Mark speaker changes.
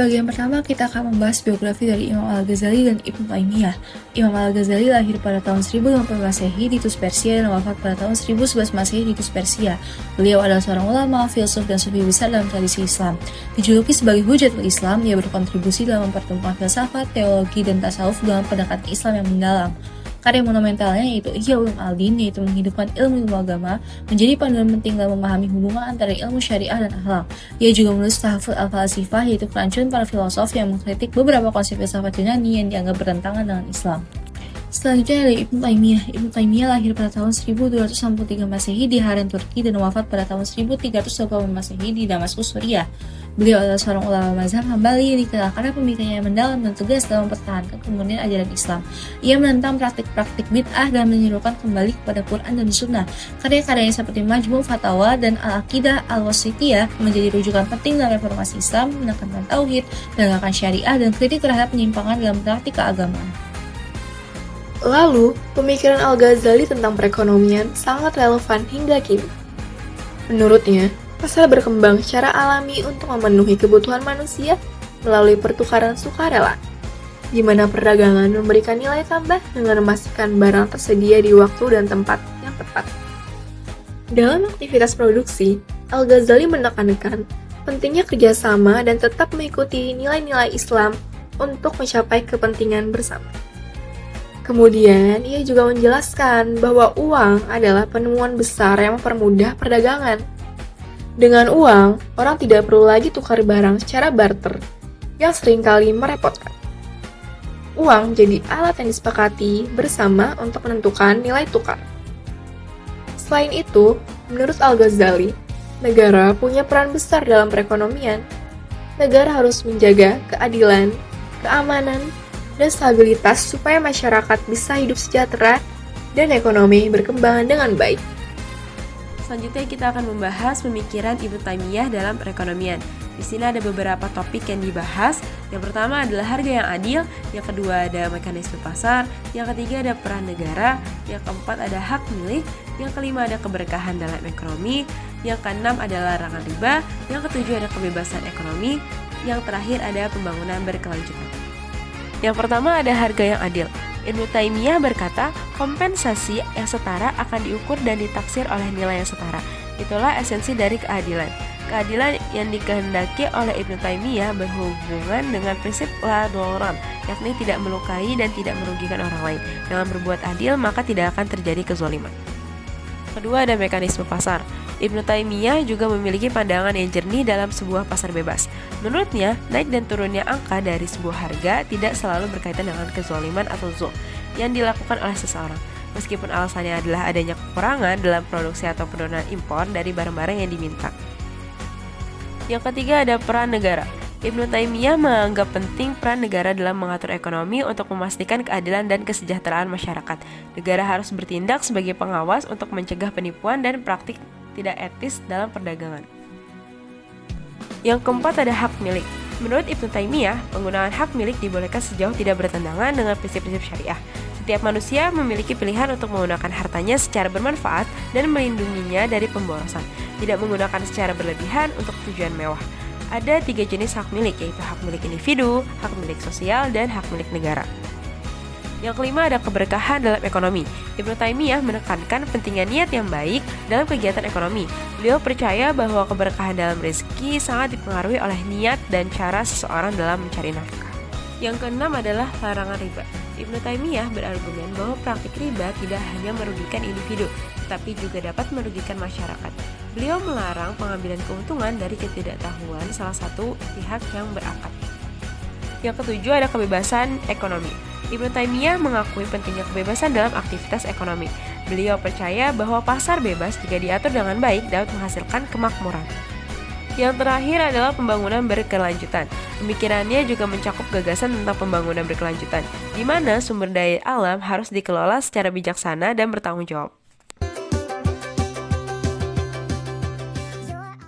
Speaker 1: bagian pertama, kita akan membahas biografi dari Imam Al-Ghazali dan Ibnu Taimiyah. Imam Al-Ghazali lahir pada tahun 1050 Masehi di Tus Persia dan wafat pada tahun 1011 Masehi di Tus Persia. Beliau adalah seorang ulama, filsuf, dan sufi besar dalam tradisi Islam. Dijuluki sebagai Hujatul Islam, ia berkontribusi dalam mempertemukan filsafat, teologi, dan tasawuf dalam pendekatan Islam yang mendalam. Karya monumentalnya yaitu Ihya Ulumuddin, yaitu menghidupkan ilmu agama, menjadi panduan penting dalam memahami hubungan antara ilmu syariah dan akhlak. Ia juga menulis Tahfudz Al-Falasifah, yaitu kerancuan para filosof yang mengkritik beberapa konsep filsafat Yunani yang dianggap bertentangan dengan Islam. Selanjutnya ada Ibnu Taimiyah. Ibnu Taimiyah lahir pada tahun 1263 Masehi di Haran, Turki dan wafat pada tahun 1320 Masehi di Damaskus, Suriah. Beliau adalah seorang ulama mazhab Hambali yang dikenal karena pemikirannya yang mendalam dan tegas dalam mempertahankan kemurnian ajaran Islam. Ia menentang praktik-praktik bid'ah dan menyerukan kembali kepada Quran dan Sunnah. Karya-karyanya seperti Majmu' Fatawa dan Al-Aqidah Al-Wasithiyah menjadi rujukan penting dalam reformasi Islam, menekankan tauhid, penegakan syariah, dan kritik terhadap penyimpangan dalam praktik keagamaan.
Speaker 2: Lalu, pemikiran Al-Ghazali tentang perekonomian sangat relevan hingga kini. Menurutnya, pasar berkembang secara alami untuk memenuhi kebutuhan manusia melalui pertukaran sukarela, di mana perdagangan memberikan nilai tambah dengan memastikan barang tersedia di waktu dan tempat yang tepat. Dalam aktivitas produksi, Al-Ghazali menekankan pentingnya kerjasama dan tetap mengikuti nilai-nilai Islam untuk mencapai kepentingan bersama. Kemudian, ia juga menjelaskan bahwa uang adalah penemuan besar yang mempermudah perdagangan. Dengan uang, orang tidak perlu lagi tukar barang secara barter, yang seringkali merepotkan. Uang jadi alat yang disepakati bersama untuk menentukan nilai tukar. Selain itu, menurut Al-Ghazali, negara punya peran besar dalam perekonomian. Negara harus menjaga keadilan, keamanan, dan stabilitas supaya masyarakat bisa hidup sejahtera dan ekonomi berkembang dengan baik.
Speaker 3: Selanjutnya kita akan membahas pemikiran Ibnu Taimiyah dalam perekonomian. Di sini ada beberapa topik yang dibahas. Yang pertama adalah harga yang adil, yang kedua ada mekanisme pasar, yang ketiga ada peran negara, yang keempat ada hak milik, yang kelima ada keberkahan dalam ekonomi, yang keenam ada larangan riba, yang ketujuh ada kebebasan ekonomi, yang terakhir ada pembangunan berkelanjutan. Yang pertama ada harga yang adil. Ibnu Taimiyah berkata, kompensasi yang setara akan diukur dan ditaksir oleh nilai yang setara. Itulah esensi dari keadilan. Keadilan yang dikehendaki oleh Ibnu Taimiyah berhubungan dengan prinsip la dororan, yakni tidak melukai dan tidak merugikan orang lain. Dengan berbuat adil, maka tidak akan terjadi kezaliman. Kedua ada mekanisme pasar. Ibnu Taimiyah juga memiliki pandangan yang jernih dalam sebuah pasar bebas. Menurutnya, naik dan turunnya angka dari sebuah harga tidak selalu berkaitan dengan kezaliman atau zulm yang dilakukan oleh seseorang, meskipun alasannya adalah adanya kekurangan dalam produksi atau penurunan impor dari barang-barang yang diminta. Yang ketiga ada peran negara. Ibnu Taimiyah menganggap penting peran negara dalam mengatur ekonomi untuk memastikan keadilan dan kesejahteraan masyarakat. Negara harus bertindak sebagai pengawas untuk mencegah penipuan dan praktik tidak etis dalam perdagangan. Yang keempat ada hak milik. Menurut Ibnu Taimiyah, penggunaan hak milik dibolehkan sejauh tidak bertentangan dengan prinsip-prinsip syariah. Setiap manusia memiliki pilihan untuk menggunakan hartanya secara bermanfaat dan melindunginya dari pemborosan, tidak menggunakan secara berlebihan untuk tujuan mewah. Ada 3 jenis hak milik, yaitu hak milik individu, hak milik sosial, dan hak milik negara. Yang kelima ada keberkahan dalam ekonomi. Ibnu Taimiyah menekankan pentingnya niat yang baik dalam kegiatan ekonomi. Beliau percaya bahwa keberkahan dalam rezeki sangat dipengaruhi oleh niat dan cara seseorang dalam mencari nafkah. Yang keenam adalah larangan riba. Ibnu Taimiyah berargumen bahwa praktik riba tidak hanya merugikan individu, tetapi juga dapat merugikan masyarakat. Beliau melarang pengambilan keuntungan dari ketidaktahuan salah satu pihak yang berakad. Yang ketujuh ada kebebasan ekonomi. Ibnu Taimiyah mengakui pentingnya kebebasan dalam aktivitas ekonomi. Beliau percaya bahwa pasar bebas jika diatur dengan baik dapat menghasilkan kemakmuran. Yang terakhir adalah pembangunan berkelanjutan. Pemikirannya juga mencakup gagasan tentang pembangunan berkelanjutan, di mana sumber daya alam harus dikelola secara bijaksana dan bertanggung jawab.